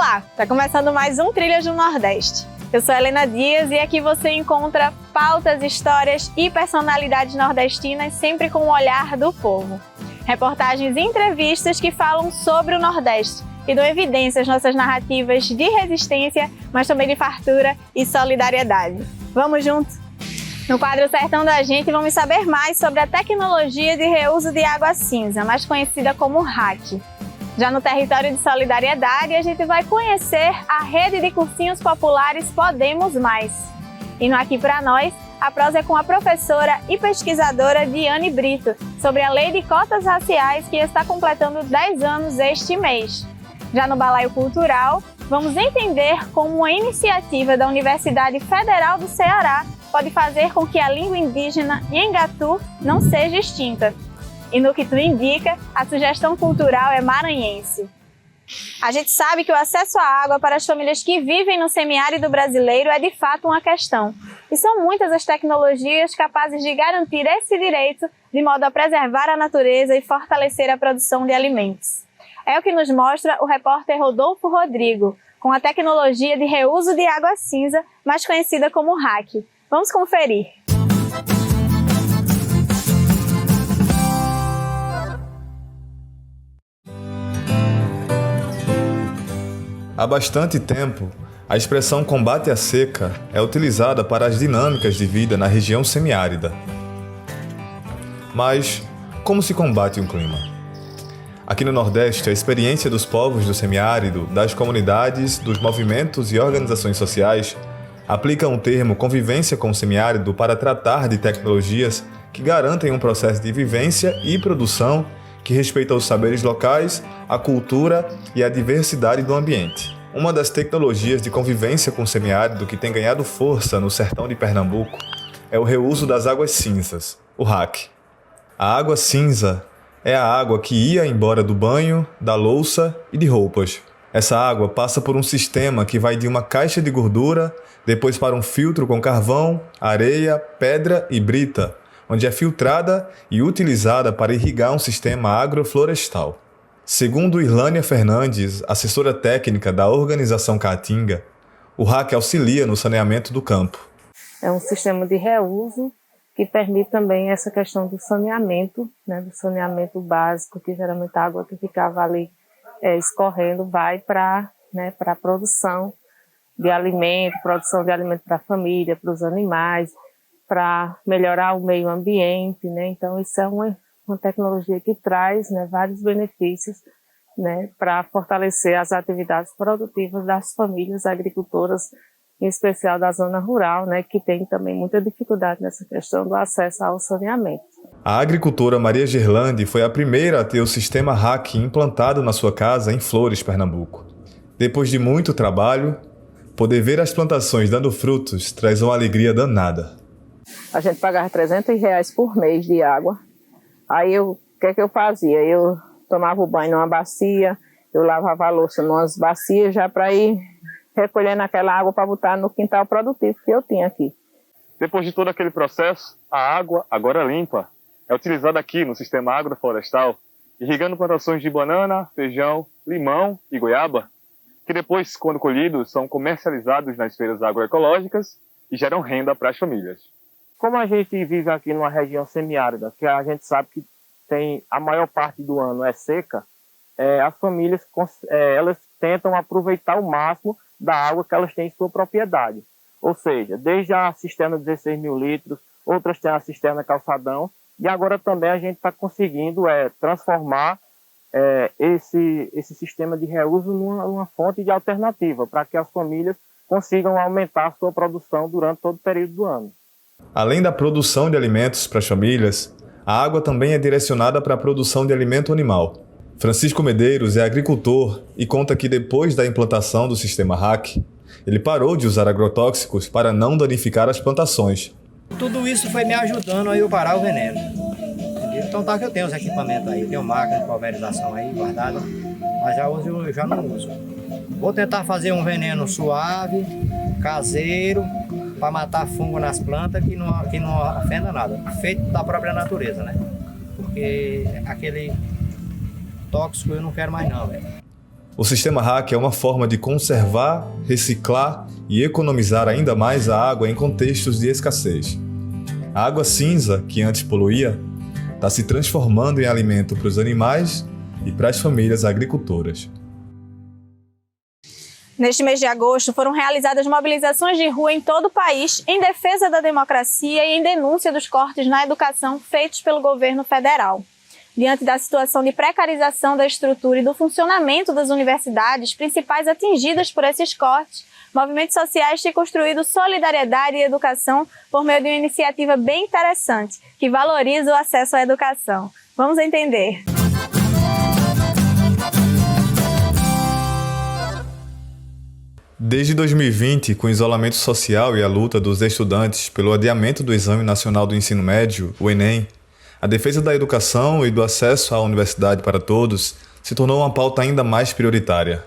Olá, está começando mais um Trilhas do Nordeste. Eu sou Helena Dias e aqui você encontra pautas, histórias e personalidades nordestinas sempre com o olhar do povo. Reportagens e entrevistas que falam sobre o Nordeste e dão evidência às nossas narrativas de resistência, mas também de fartura e solidariedade. Vamos junto? No quadro Sertão da Gente, vamos saber mais sobre a tecnologia de reuso de água cinza, mais conhecida como RAC. Já no território de solidariedade, a gente vai conhecer a rede de cursinhos populares Podemos Mais. E no Aqui Pra Nós, a prosa é com a professora e pesquisadora Diane Brito, sobre a Lei de Cotas Raciais, que está completando 10 anos este mês. Já no Balaio Cultural, vamos entender como uma iniciativa da Universidade Federal do Ceará pode fazer com que a língua indígena Nhengatu não seja extinta. E no que tu indica, a sugestão cultural é maranhense. A gente sabe que o acesso à água para as famílias que vivem no semiárido brasileiro é de fato uma questão. E são muitas as tecnologias capazes de garantir esse direito de modo a preservar a natureza e fortalecer a produção de alimentos. É o que nos mostra o repórter Rodolfo Rodrigo, com a tecnologia de reuso de água cinza, mais conhecida como RAC. Vamos conferir. Há bastante tempo, a expressão combate à seca é utilizada para as dinâmicas de vida na região semiárida. Mas, como se combate um clima? Aqui no Nordeste, a experiência dos povos do semiárido, das comunidades, dos movimentos e organizações sociais aplica um termo convivência com o semiárido para tratar de tecnologias que garantem um processo de vivência e produção que respeita os saberes locais, a cultura e a diversidade do ambiente. Uma das tecnologias de convivência com o semiárido que tem ganhado força no sertão de Pernambuco é o reuso das águas cinzas, o RAC. A água cinza é a água que ia embora do banho, da louça e de roupas. Essa água passa por um sistema que vai de uma caixa de gordura, depois para um filtro com carvão, areia, pedra e brita, onde é filtrada e utilizada para irrigar um sistema agroflorestal. Segundo Irlânia Fernandes, assessora técnica da organização Caatinga, o RAC auxilia no saneamento do campo. É um sistema de reuso que permite também essa questão do saneamento, né, do saneamento básico, que geralmente a água que ficava ali escorrendo vai para a produção de alimento para a família, para os animais, para melhorar o meio ambiente, né? Então isso é uma tecnologia que traz, né, vários benefícios, né, para fortalecer as atividades produtivas das famílias agricultoras, em especial da zona rural, né, que tem também muita dificuldade nessa questão do acesso ao saneamento. A agricultora Maria Gerlande foi a primeira a ter o sistema RAC implantado na sua casa em Flores, Pernambuco. Depois de muito trabalho, poder ver as plantações dando frutos traz uma alegria danada. A gente pagava R$300 por mês de água. Aí o que eu fazia? Eu tomava o banho numa bacia, eu lavava a louça numas bacias já para ir recolhendo aquela água para botar no quintal produtivo que eu tinha aqui. Depois de todo aquele processo, a água, agora limpa, é utilizada aqui no sistema agroflorestal, irrigando plantações de banana, feijão, limão e goiaba, que depois, quando colhidos, são comercializados nas feiras agroecológicas e geram renda para as famílias. Como a gente vive aqui numa região semiárida, que a gente sabe que tem a maior parte do ano é seca, as famílias elas tentam aproveitar o máximo da água que elas têm em sua propriedade. Ou seja, desde a cisterna 16 mil litros, outras têm a cisterna calçadão, e agora também a gente está conseguindo transformar esse sistema de reuso numa fonte de alternativa, para que as famílias consigam aumentar a sua produção durante todo o período do ano. Além da produção de alimentos para as famílias, a água também é direcionada para a produção de alimento animal. Francisco Medeiros é agricultor e conta que depois da implantação do sistema RAC, ele parou de usar agrotóxicos para não danificar as plantações. Tudo isso foi me ajudando a eu parar o veneno. Entendeu? Então tá que eu tenho os equipamentos aí, tenho máquina de pulverização aí guardada, mas eu já não uso. Vou tentar fazer um veneno suave, caseiro, para matar fungo nas plantas que não ofenda nada, feito da própria natureza, né? Porque aquele tóxico eu não quero mais não, velho. O sistema RAC é uma forma de conservar, reciclar e economizar ainda mais a água em contextos de escassez. A água cinza, que antes poluía, está se transformando em alimento para os animais e para as famílias agricultoras. Neste mês de agosto, foram realizadas mobilizações de rua em todo o país em defesa da democracia e em denúncia dos cortes na educação feitos pelo governo federal. Diante da situação de precarização da estrutura e do funcionamento das universidades principais atingidas por esses cortes, movimentos sociais têm construído solidariedade e educação por meio de uma iniciativa bem interessante, que valoriza o acesso à educação. Vamos entender. Desde 2020, com o isolamento social e a luta dos estudantes pelo adiamento do Exame Nacional do Ensino Médio, o Enem, a defesa da educação e do acesso à universidade para todos se tornou uma pauta ainda mais prioritária.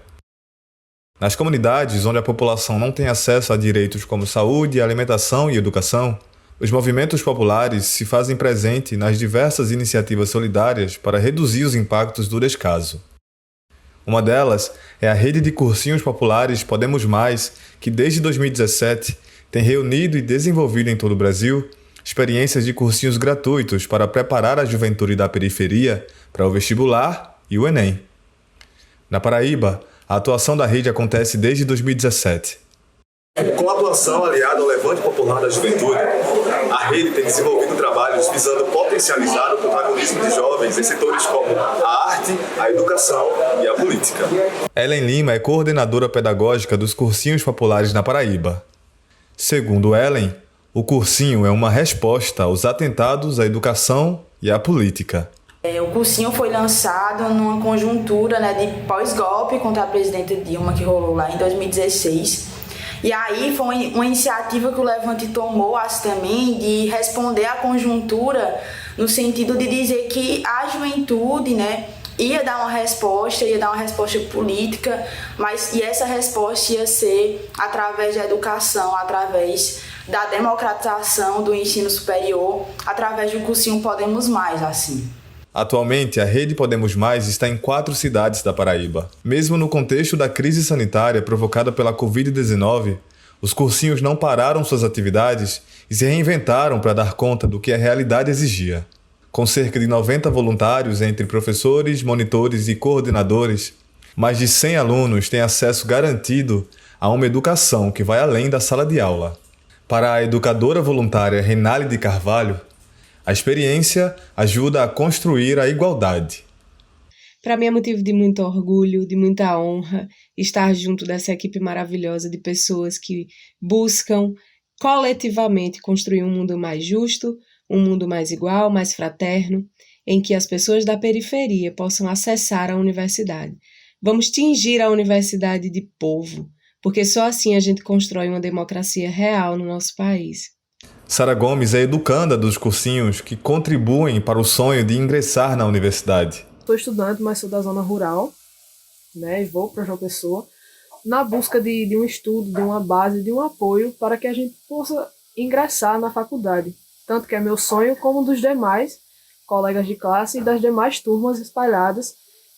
Nas comunidades onde a população não tem acesso a direitos como saúde, alimentação e educação, os movimentos populares se fazem presente nas diversas iniciativas solidárias para reduzir os impactos do descaso. Uma delas é a rede de cursinhos populares Podemos Mais, que desde 2017 tem reunido e desenvolvido em todo o Brasil experiências de cursinhos gratuitos para preparar a juventude da periferia para o vestibular e o Enem. Na Paraíba, a atuação da rede acontece desde 2017. Com a atuação aliada ao Levante Popular da Juventude, a rede tem desenvolvido trabalhos visando potencializar o protagonismo de jovens em setores como a arte, a educação e a política. Ellen Lima é coordenadora pedagógica dos cursinhos populares na Paraíba. Segundo Ellen, o cursinho é uma resposta aos atentados à educação e à política. O cursinho foi lançado numa conjuntura de pós-golpe contra a presidenta Dilma, que rolou lá em 2016. E aí foi uma iniciativa que o Levante tomou também de responder à conjuntura no sentido de dizer que a juventude, ia dar uma resposta política, e essa resposta ia ser através da educação, através da democratização do ensino superior, através do cursinho Podemos Mais, assim. Atualmente, a Rede Podemos Mais está em 4 cidades da Paraíba. Mesmo no contexto da crise sanitária provocada pela Covid-19, os cursinhos não pararam suas atividades e se reinventaram para dar conta do que a realidade exigia. Com cerca de 90 voluntários entre professores, monitores e coordenadores, mais de 100 alunos têm acesso garantido a uma educação que vai além da sala de aula. Para a educadora voluntária Renale de Carvalho, a experiência ajuda a construir a igualdade. Para mim é motivo de muito orgulho, de muita honra estar junto dessa equipe maravilhosa de pessoas que buscam coletivamente construir um mundo mais justo, um mundo mais igual, mais fraterno, em que as pessoas da periferia possam acessar a universidade. Vamos tingir a universidade de povo, porque só assim a gente constrói uma democracia real no nosso país. Sara Gomes é educanda dos cursinhos que contribuem para o sonho de ingressar na universidade. Sou estudante, mas sou da zona rural, e vou para João Pessoa, na busca de um estudo, de uma base, de um apoio para que a gente possa ingressar na faculdade. Tanto que é meu sonho, como dos demais colegas de classe e das demais turmas espalhadas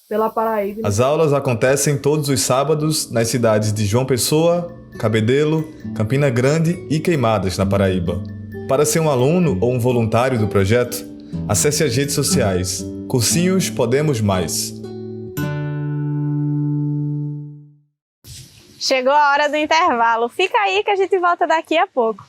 pela Paraíba. As aulas acontecem todos os sábados nas cidades de João Pessoa, Cabedelo, Campina Grande e Queimadas, na Paraíba. Para ser um aluno ou um voluntário do projeto, acesse as redes sociais Cursinhos Podemos Mais. Chegou a hora do intervalo. Fica aí que a gente volta daqui a pouco.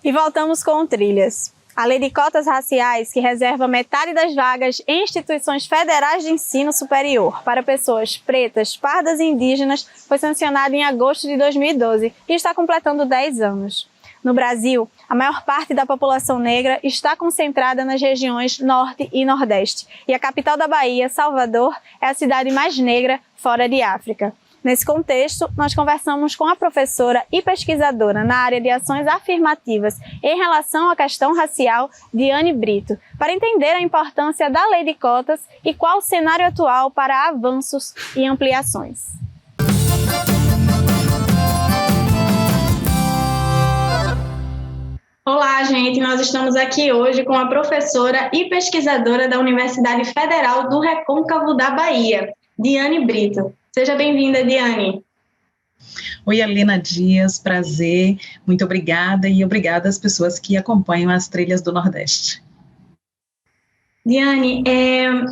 E voltamos com Trilhas. A lei de cotas raciais, que reserva metade das vagas em instituições federais de ensino superior para pessoas pretas, pardas e indígenas, foi sancionada em agosto de 2012 e está completando 10 anos. No Brasil, a maior parte da população negra está concentrada nas regiões Norte e Nordeste, e a capital da Bahia, Salvador, é a cidade mais negra fora de África. Nesse contexto, nós conversamos com a professora e pesquisadora na área de ações afirmativas em relação à questão racial, Diane Brito, para entender a importância da lei de cotas e qual o cenário atual para avanços e ampliações. Olá, gente! Nós estamos aqui hoje com a professora e pesquisadora da Universidade Federal do Recôncavo da Bahia, Diane Brito. Seja bem-vinda, Diane. Oi, Helena Dias, prazer, muito obrigada e obrigada às pessoas que acompanham as trilhas do Nordeste. Diane,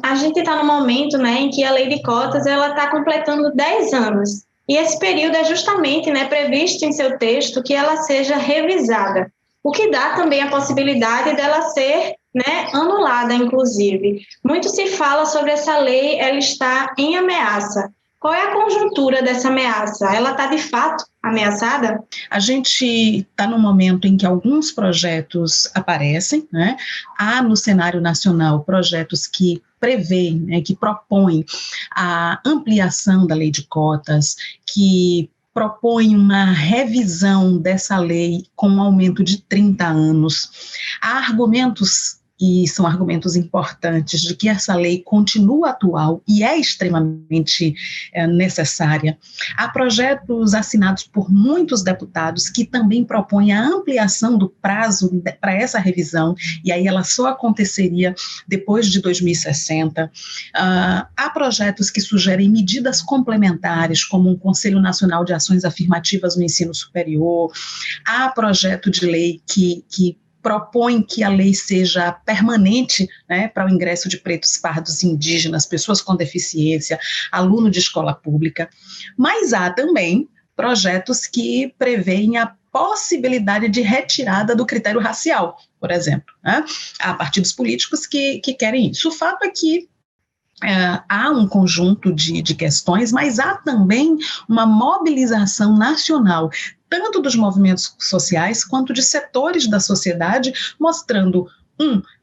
a gente está no momento, né, em que a lei de cotas está completando 10 anos e esse período é justamente, né, previsto em seu texto que ela seja revisada, o que dá também a possibilidade dela ser, né, anulada, inclusive. Muito se fala sobre essa lei, ela está em ameaça. Qual é a conjuntura dessa ameaça? Ela está, de fato, ameaçada? A gente está num momento em que alguns projetos aparecem, né? Há no cenário nacional projetos que prevêem, né, que propõem a ampliação da lei de cotas, que propõem uma revisão dessa lei com um aumento de 30 anos. Há argumentos, e são argumentos importantes, de que essa lei continua atual e é extremamente necessária. Há projetos assinados por muitos deputados que também propõem a ampliação do prazo para essa revisão, e aí ela só aconteceria depois de 2060. Há projetos que sugerem medidas complementares, como um Conselho Nacional de Ações Afirmativas no Ensino Superior. Há projeto de lei que propõe que a lei seja permanente, né, para o ingresso de pretos, pardos, indígenas, pessoas com deficiência, aluno de escola pública, mas há também projetos que prevêem a possibilidade de retirada do critério racial, por exemplo, né? Há partidos políticos que querem isso. O fato é que há um conjunto de questões, mas há também uma mobilização nacional, tanto dos movimentos sociais quanto de setores da sociedade, mostrando,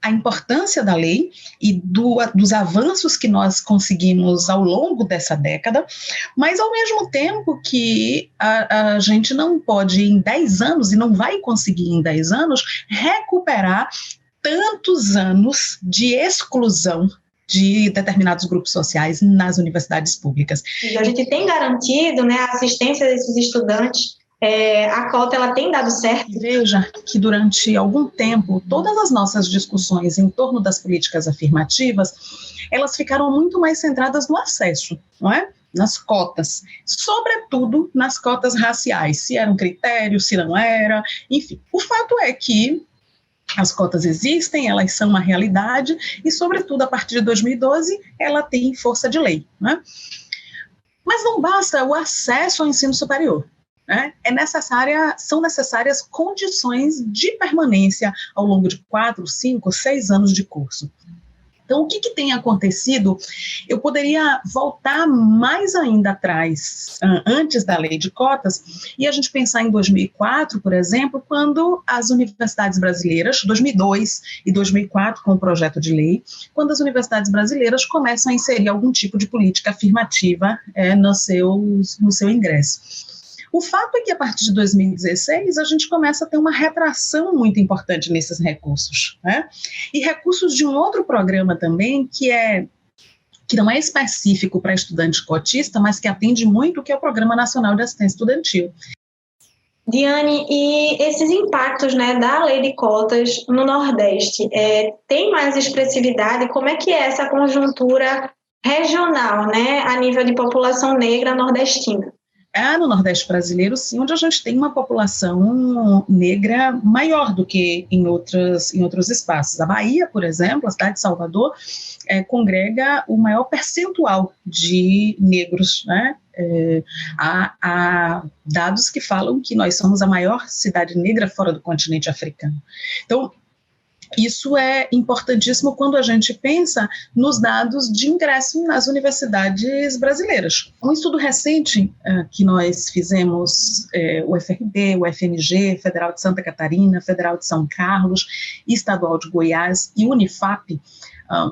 a importância da lei e dos avanços que nós conseguimos ao longo dessa década, mas ao mesmo tempo que a gente não pode em 10 anos, e não vai conseguir em 10 anos, recuperar tantos anos de exclusão de determinados grupos sociais nas universidades públicas. A gente tem garantido, né, a assistência desses estudantes. A cota ela tem dado certo? Veja que durante algum tempo, todas as nossas discussões em torno das políticas afirmativas, elas ficaram muito mais centradas no acesso, não é? Nas cotas, sobretudo nas cotas raciais, se era um critério, se não era, enfim. O fato é que as cotas existem, elas são uma realidade e, sobretudo, a partir de 2012, ela tem força de lei, né? Mas não basta o acesso ao ensino superior. São necessárias condições de permanência ao longo de 4, 5, 6 anos de curso. Então, o que tem acontecido? Eu poderia voltar mais ainda atrás, antes da lei de cotas, e a gente pensar em 2004, por exemplo, quando as universidades brasileiras, 2002 e 2004, com o projeto de lei, quando as universidades brasileiras começam a inserir algum tipo de política afirmativa no seu ingresso. O fato é que, a partir de 2016, a gente começa a ter uma retração muito importante nesses recursos, né? E recursos de um outro programa também, que não é específico para estudante cotista, mas que atende muito, que é o Programa Nacional de Assistência Estudantil. Diane, e esses impactos, né, da lei de cotas no Nordeste, tem mais expressividade? Como é que é essa conjuntura regional, né, a nível de população negra nordestina? No Nordeste brasileiro, sim, onde a gente tem uma população negra maior do que em outros espaços. A Bahia, por exemplo, a cidade de Salvador, congrega o maior percentual de negros, né? Há dados que falam que nós somos a maior cidade negra fora do continente africano. Então, Isso é importantíssimo quando a gente pensa nos dados de ingresso nas universidades brasileiras. Um estudo recente que nós fizemos, o FRD, o FMG, Federal de Santa Catarina, Federal de São Carlos, Estadual de Goiás e Unifap,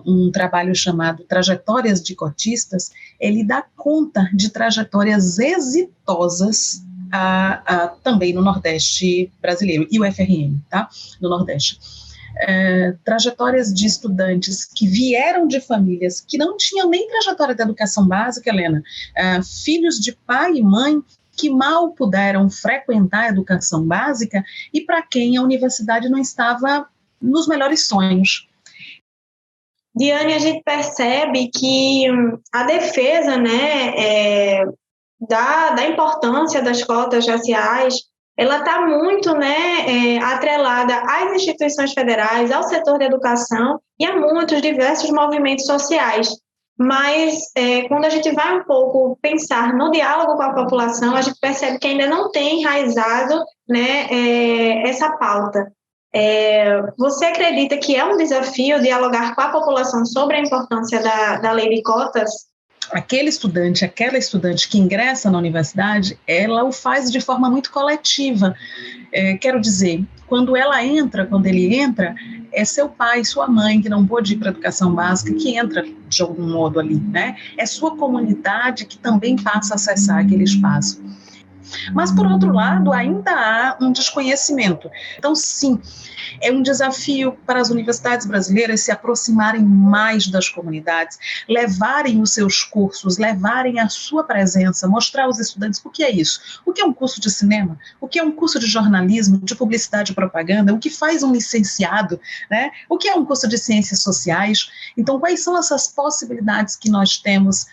um trabalho chamado Trajetórias de Cotistas, ele dá conta de trajetórias exitosas também no Nordeste brasileiro, e o FRN, tá? No Nordeste. Trajetórias de estudantes que vieram de famílias que não tinham nem trajetória de educação básica, Helena, filhos de pai e mãe que mal puderam frequentar a educação básica e para quem a universidade não estava nos melhores sonhos. Diane, a gente percebe que a defesa, né, da importância das cotas raciais, ela está muito, né, atrelada às instituições federais, ao setor da educação e a muitos diversos movimentos sociais. Mas quando a gente vai um pouco pensar no diálogo com a população, a gente percebe que ainda não tem enraizado, né, essa pauta. Você acredita que é um desafio dialogar com a população sobre a importância da lei de cotas? Aquele estudante, aquela estudante que ingressa na universidade, ela o faz de forma muito coletiva. Quero dizer, quando ele entra, é seu pai, sua mãe, que não pôde ir para a educação básica, que entra de algum modo ali, né? É sua comunidade que também passa a acessar aquele espaço. Mas, por outro lado, ainda há um desconhecimento. Então, sim, é um desafio para as universidades brasileiras se aproximarem mais das comunidades, levarem os seus cursos, levarem a sua presença, mostrar aos estudantes o que é isso, o que é um curso de cinema, o que é um curso de jornalismo, de publicidade e propaganda, o que faz um licenciado, né? O que é um curso de ciências sociais. Então, quais são essas possibilidades que nós temos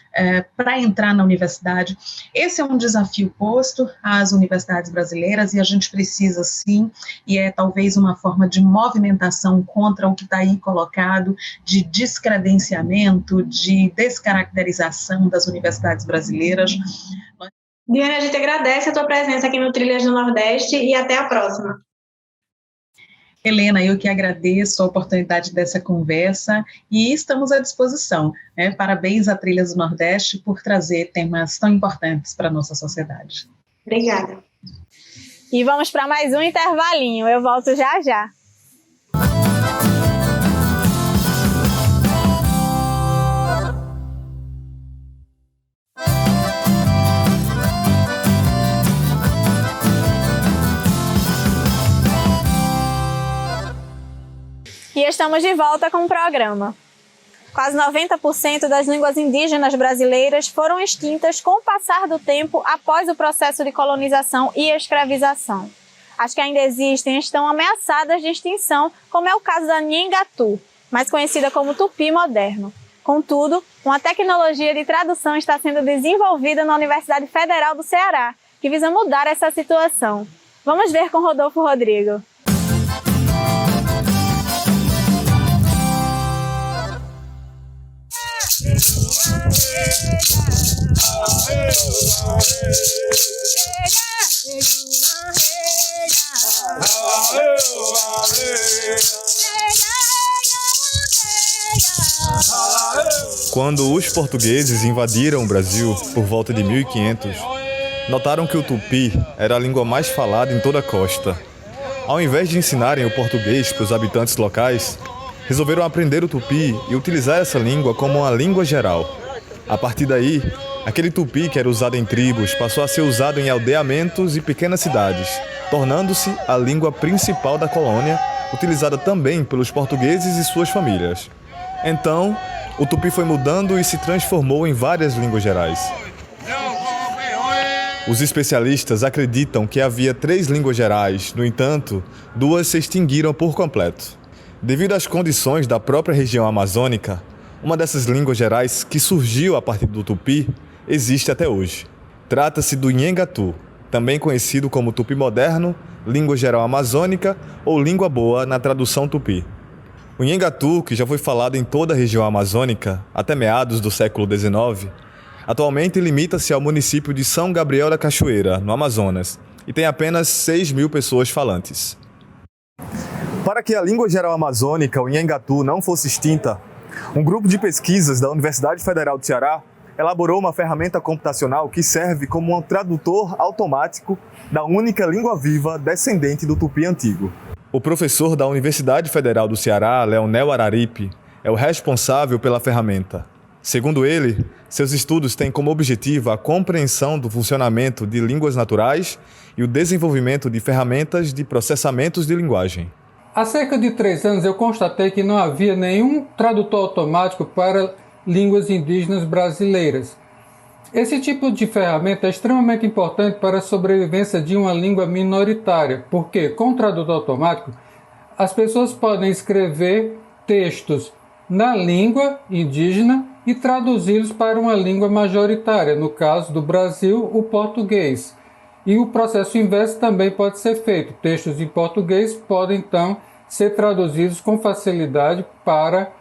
para entrar na universidade? Esse é um desafio posto às universidades brasileiras e a gente precisa, sim, e é talvez uma forma de movimentação contra o que está aí colocado, de descredenciamento, de descaracterização das universidades brasileiras. Diane, a gente agradece a tua presença aqui no Trilhas do Nordeste e até a próxima. Helena, eu que agradeço a oportunidade dessa conversa e estamos à disposição. Parabéns à Trilhas do Nordeste por trazer temas tão importantes para a nossa sociedade. Obrigada. E vamos para mais um intervalinho. Eu volto já já. E estamos de volta com o programa. Quase 90% das línguas indígenas brasileiras foram extintas com o passar do tempo após o processo de colonização e escravização. As que ainda existem estão ameaçadas de extinção, como é o caso da Nhengatu, mais conhecida como Tupi moderno. Contudo, uma tecnologia de tradução está sendo desenvolvida na Universidade Federal do Ceará, que visa mudar essa situação. Vamos ver com Rodolfo Rodrigo. Quando os portugueses invadiram o Brasil por volta de 1500, notaram que o tupi era a língua mais falada em toda a costa. Ao invés de ensinarem o português para os habitantes locais, resolveram aprender o tupi e utilizar essa língua como uma língua geral. A partir daí, aquele tupi que era usado em tribos passou a ser usado em aldeamentos e pequenas cidades, tornando-se a língua principal da colônia, utilizada também pelos portugueses e suas famílias. Então, o tupi foi mudando e se transformou em várias línguas gerais. Os especialistas acreditam que havia 3 línguas gerais, no entanto, 2 se extinguiram por completo. Devido às condições da própria região amazônica, uma dessas línguas gerais que surgiu a partir do tupi existe até hoje. Trata-se do Nhengatu, também conhecido como tupi moderno, língua geral amazônica ou língua boa na tradução tupi. O Nhengatu, que já foi falado em toda a região amazônica até meados do século XIX, atualmente limita-se ao município de São Gabriel da Cachoeira, no Amazonas, e tem apenas 6.000 pessoas falantes. Para que a língua geral amazônica, o Nhangatu, não fosse extinta, um grupo de pesquisas da Universidade Federal do Ceará elaborou uma ferramenta computacional que serve como um tradutor automático da única língua viva descendente do tupi antigo. O professor da Universidade Federal do Ceará, Leonel Araripe, é o responsável pela ferramenta. Segundo ele, seus estudos têm como objetivo a compreensão do funcionamento de línguas naturais e o desenvolvimento de ferramentas de processamentos de linguagem. Há cerca de 3 anos eu constatei que não havia nenhum tradutor automático para línguas indígenas brasileiras. Esse tipo de ferramenta é extremamente importante para a sobrevivência de uma língua minoritária, porque com o tradutor automático as pessoas podem escrever textos na língua indígena e traduzi-los para uma língua majoritária, no caso do Brasil, o português. E o processo inverso também pode ser feito. Textos em português podem, então, ser traduzidos com facilidade para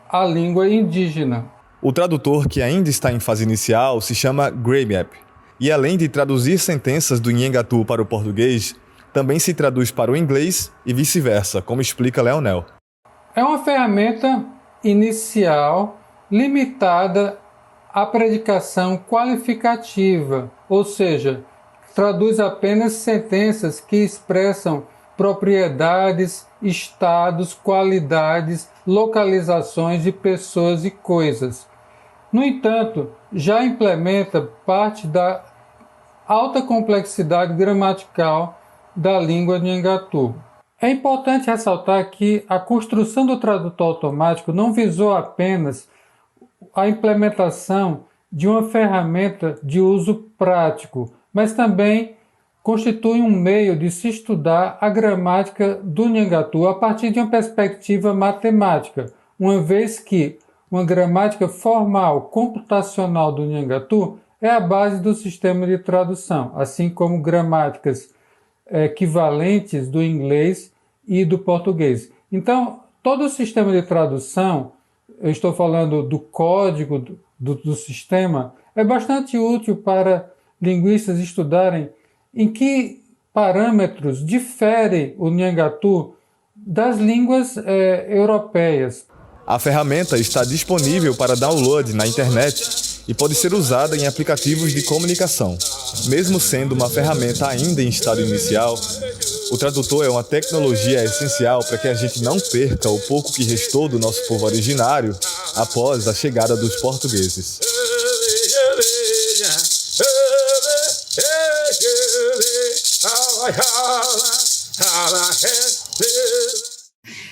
a língua indígena. O tradutor, que ainda está em fase inicial, se chama GreyMap. E além de traduzir sentenças do Nhangatu para o português, também se traduz para o inglês e vice-versa, como explica Leonel. É uma ferramenta inicial limitada à predicação qualificativa, ou seja, traduz apenas sentenças que expressam propriedades, estados, qualidades, localizações de pessoas e coisas. No entanto, já implementa parte da alta complexidade gramatical da língua Nhangatu. É importante ressaltar que a construção do tradutor automático não visou apenas a implementação de uma ferramenta de uso prático, mas também constitui um meio de se estudar a gramática do Nhangatu a partir de uma perspectiva matemática, uma vez que uma gramática formal computacional do Nhangatu é a base do sistema de tradução, assim como gramáticas equivalentes do inglês e do português. Então, todo o sistema de tradução, eu estou falando do código do sistema, é bastante útil para linguistas estudarem em que parâmetros difere o Nhangatu das línguas europeias. A ferramenta está disponível para download na internet e pode ser usada em aplicativos de comunicação. Mesmo sendo uma ferramenta ainda em estado inicial, o tradutor é uma tecnologia essencial para que a gente não perca o pouco que restou do nosso povo originário após a chegada dos portugueses.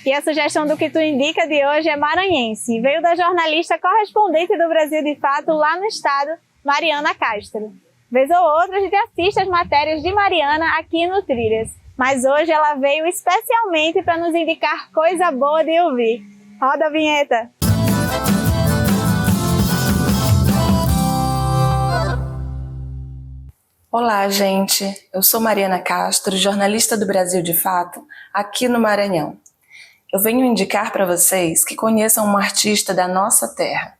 E a sugestão do Que Tu Indica de hoje é maranhense. Veio da jornalista correspondente do Brasil de Fato lá no estado, Mariana Castro. Vez ou outra a gente assiste as matérias de Mariana aqui no Trilhas. Mas hoje ela veio especialmente para nos indicar coisa boa de ouvir. Roda a vinheta! Olá, gente. Eu sou Mariana Castro, jornalista do Brasil de Fato, aqui no Maranhão. Eu venho indicar para vocês que conheçam uma artista da nossa terra.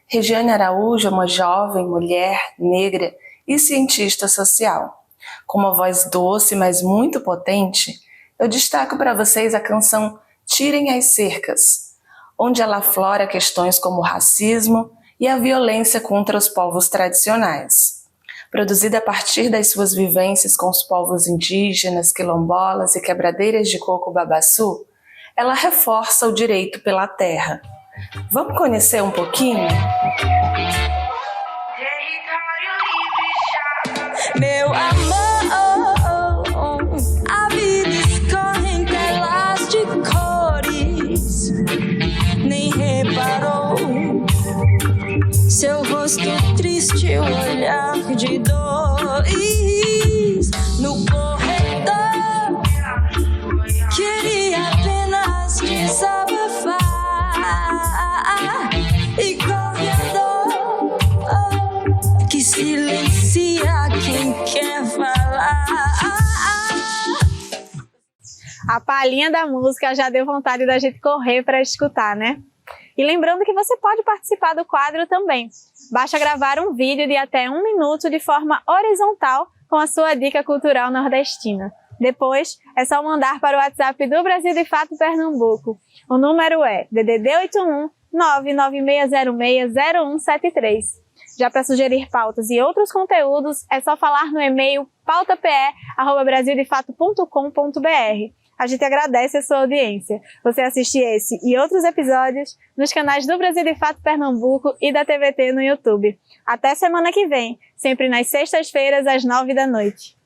Regiane Araújo é uma jovem mulher negra e cientista social. Com uma voz doce, mas muito potente, eu destaco para vocês a canção Tirem as Cercas, onde ela aflora questões como o racismo e a violência contra os povos tradicionais. Produzida a partir das suas vivências com os povos indígenas, quilombolas e quebradeiras de coco babaçu, ela reforça o direito pela terra. Vamos conhecer um pouquinho? Meu amor, a vida escorre em telas de cores. Nem reparou seu rosto triste, o olhar de dores no corredor. Queria apenas desabafar e corredor que silencia quem quer falar. A palhinha da música já deu vontade da gente correr para escutar, né? E lembrando que você pode participar do quadro também. Basta gravar um vídeo de até 1 minuto de forma horizontal com a sua dica cultural nordestina. Depois, é só mandar para o WhatsApp do Brasil de Fato Pernambuco. O número é DDD 81 996060173. Já para sugerir pautas e outros conteúdos, é só falar no e-mail pautape@brasildefato.com.br. A gente agradece a sua audiência. Você assiste esse e outros episódios nos canais do Brasil de Fato Pernambuco e da TVT no YouTube. Até semana que vem, sempre nas sextas-feiras, às 9 da noite.